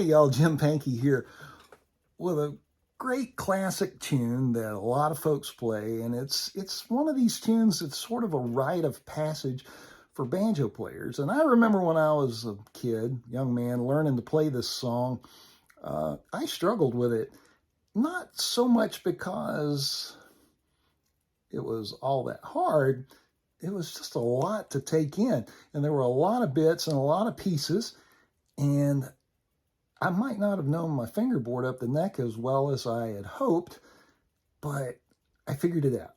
Hey y'all, Jim Pankey here with a great classic tune that a lot of folks play, and it's one of these tunes that's sort of a rite of passage for banjo players. And I remember when I was a kid, young man, learning to play this song, I struggled with it, not so much because it was all that hard. It was just a lot to take in, and there were a lot of bits and a lot of pieces, and I might not have known my fingerboard up the neck as well as I had hoped, but I figured it out.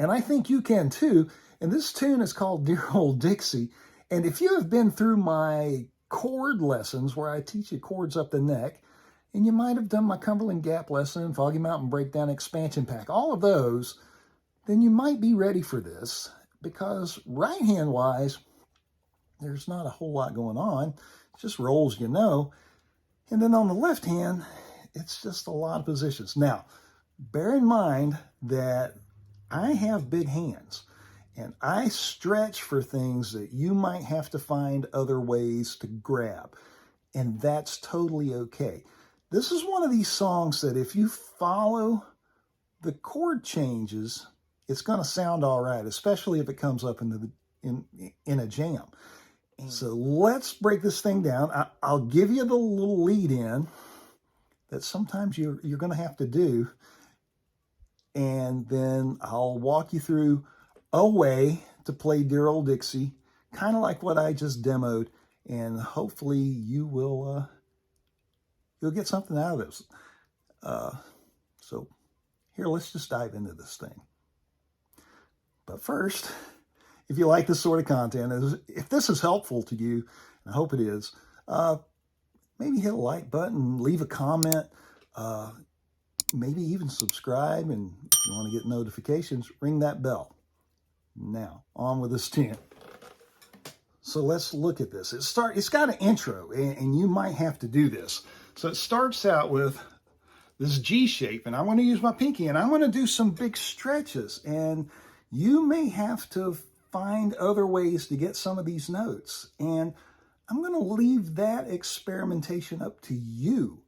And I think you can too. And this tune is called Dear Old Dixie. And if you have been through my chord lessons where I teach you chords up the neck, and you might have done my Cumberland Gap lesson, Foggy Mountain Breakdown Expansion Pack, all of those, then you might be ready for this, because right hand wise, there's not a whole lot going on. It's just rolls, you know. And then on the left hand, it's just a lot of positions. Now, bear in mind that I have big hands, and I stretch for things that you might have to find other ways to grab, and that's totally okay. This is one of these songs that if you follow the chord changes, it's going to sound all right, especially if it comes up in a jam. So let's break this thing down. I'll give you the little lead in that sometimes you're going to have to do. And then I'll walk you through a way to play Dear Old Dixie, kind of like what I just demoed. And hopefully you'll get something out of this. So here, let's just dive into this thing. But first, if you like this sort of content, if this is helpful to you, and I hope it is, maybe hit a like button, leave a comment, maybe even subscribe, and if you want to get notifications, ring that bell. Now, on with this tune. So let's look at this. It's got an intro, and you might have to do this. So it starts out with this G shape, and I want to use my pinky, and I want to do some big stretches, and you may have to find other ways to get some of these notes. And I'm going to leave that experimentation up to you.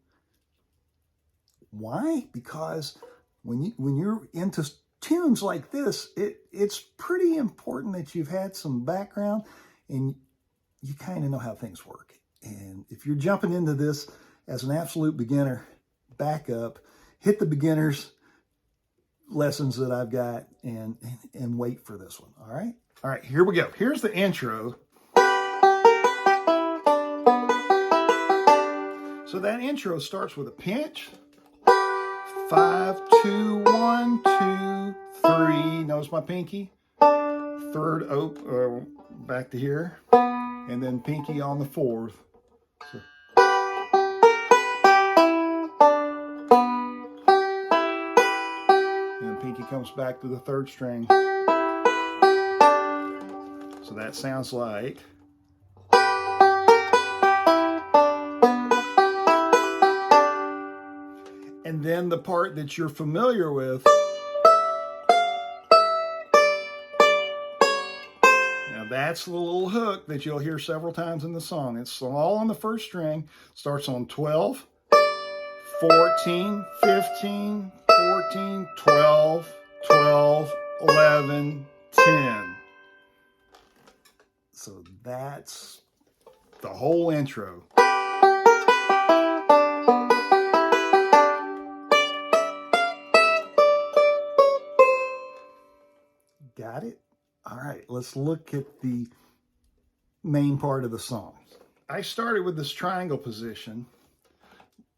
Why? Because when you're into tunes like this, it's pretty important that you've had some background and you kind of know how things work. And if you're jumping into this as an absolute beginner, back up, hit the beginners lessons that I've got and wait for this one. All right? All right, here we go. Here's the intro. So that intro starts with a pinch. 5, 2, 1, 2, 3. Notice my pinky. Third back to here. And then pinky on the fourth. So. And pinky comes back to the third string. So that sounds like. And then the part that you're familiar with. Now that's the little hook that you'll hear several times in the song. It's all on the first string. Starts on 12, 14, 15, 14, 12, 12, 11, 10. So that's the whole intro. Got it? All right, let's look at the main part of the song. I started with this triangle position,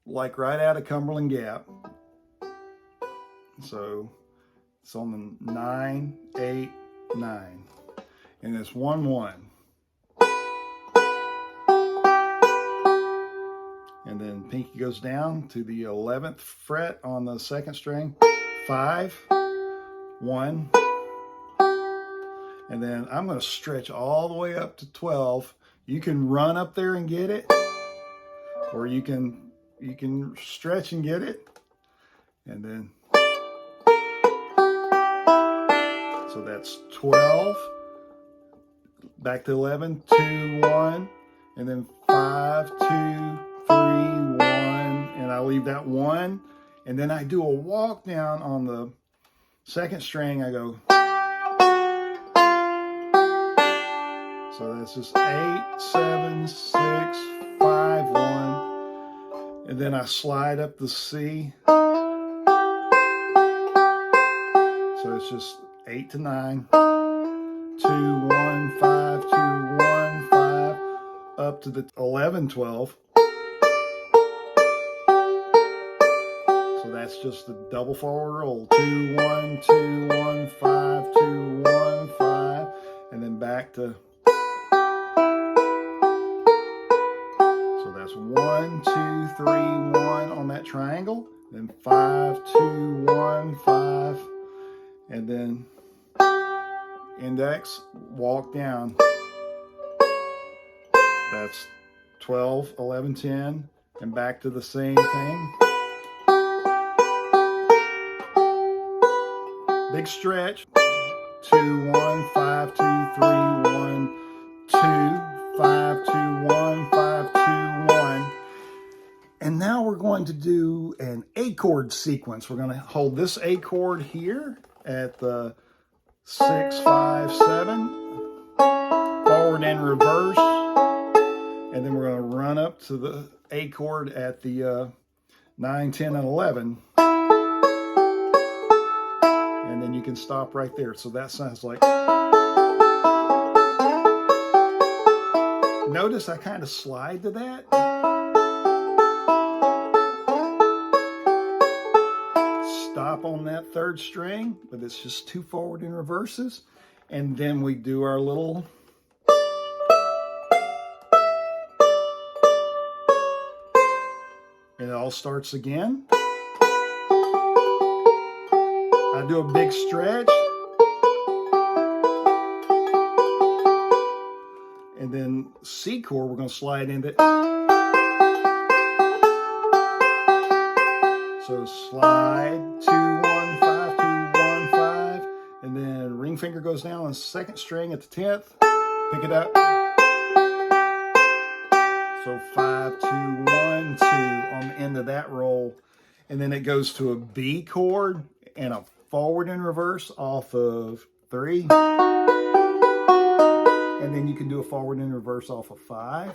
like right out of Cumberland Gap. So it's on the 9, 8, 9. And it's 1, 1. And then pinky goes down to the 11th fret on the second string. 5, 1. And then I'm going to stretch all the way up to 12. You can run up there and get it, or you can stretch and get it. And then so that's 12, back to 11, 2, 1, and then 5, 2, 3, 1. and I leave that 1, and then I do a walk down on the 2nd string. I go, so that's just 8, 7, 6, 5, 1, and then I slide up the C. So it's just 8 to 9, 2, 1, 5, 2, 1, 5, up to the 11, 12. So that's just the double forward roll. 2, 1, 2, 1, 5, 2, 1, 5, and then back to. So that's 1, 2, 3, 1 on that triangle. Then 5, 2, 1, 5, and then index, walk down. That's 12, 11, 10, and back to the same thing. Big stretch. 2, 1, 5, 2, 3, 1, 2, 5, 2, 1, 5, 2, 1. And now we're going to do an A-chord sequence. We're going to hold this A-chord here at the 6, 5, 7, forward and reverse, and then we're going to run up to the A-chord at the 9, 10, and 11, and then you can stop right there. So that sounds like. Notice I kind of slide to that. Stop on that 3rd string, but it's just 2 forward and reverses, and then we do our little. And it all starts again. I do a big stretch, and then C-chord we're going to slide into. So slide 2, 1, 5, 2, 1, 5, and then ring finger goes down on the 2nd string at the 10th. Pick it up. So 5, 2, 1, 2 on the end of that roll, and then it goes to a B chord and a forward and reverse off of 3, and then you can do a forward and reverse off of 5.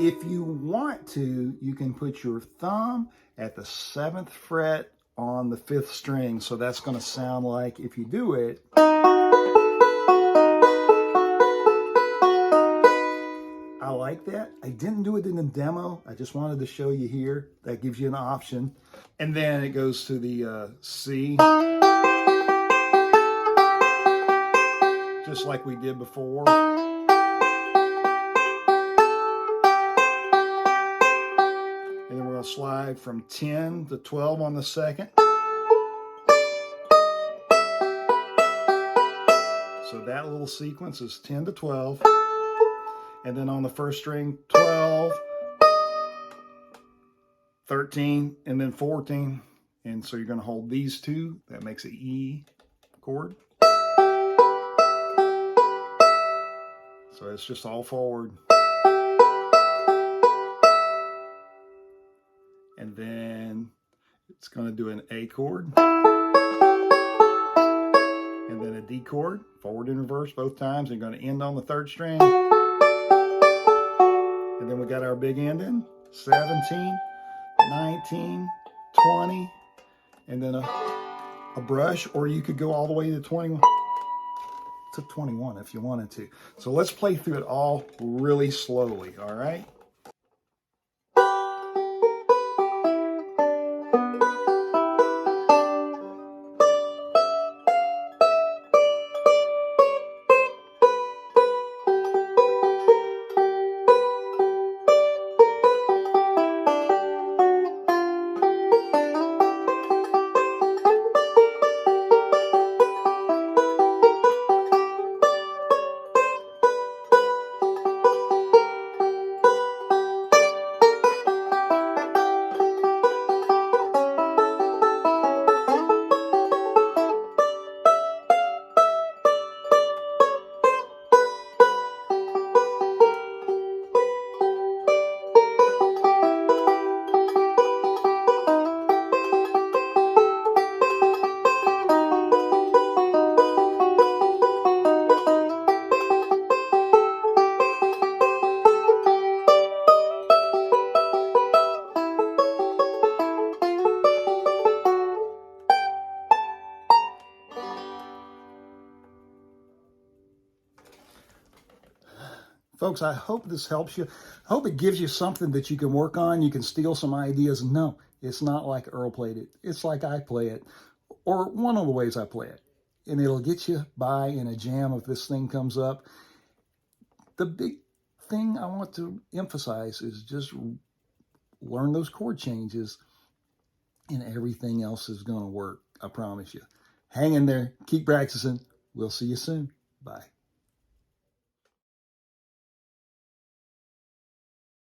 If you want to, you can put your thumb at the 7th fret on the 5th string. So that's going to sound like, if you do it, I like that. I didn't do it in the demo. I just wanted to show you here. That gives you an option. And then it goes to the C, just like we did before. And then we're going to slide from 10 to 12 on the 2nd. So that little sequence is 10 to 12. And then on the 1st string, 12, 13, and then 14. And so you're going to hold these 2. That makes an E chord. So it's just all forward. And then it's going to do an A chord, and then a D chord, forward and reverse both times. You're going to end on the 3rd string, and then we got our big ending, 17, 19, 20, and then a brush, or you could go all the way to 21. To 21 if you wanted to. So let's play through it all really slowly, all right? Folks, I hope this helps you. I hope it gives you something that you can work on. You can steal some ideas. No, it's not like Earl played it. It's like I play it, or one of the ways I play it. And it'll get you by in a jam if this thing comes up. The big thing I want to emphasize is just learn those chord changes, and everything else is going to work. I promise you. Hang in there. Keep practicing. We'll see you soon. Bye.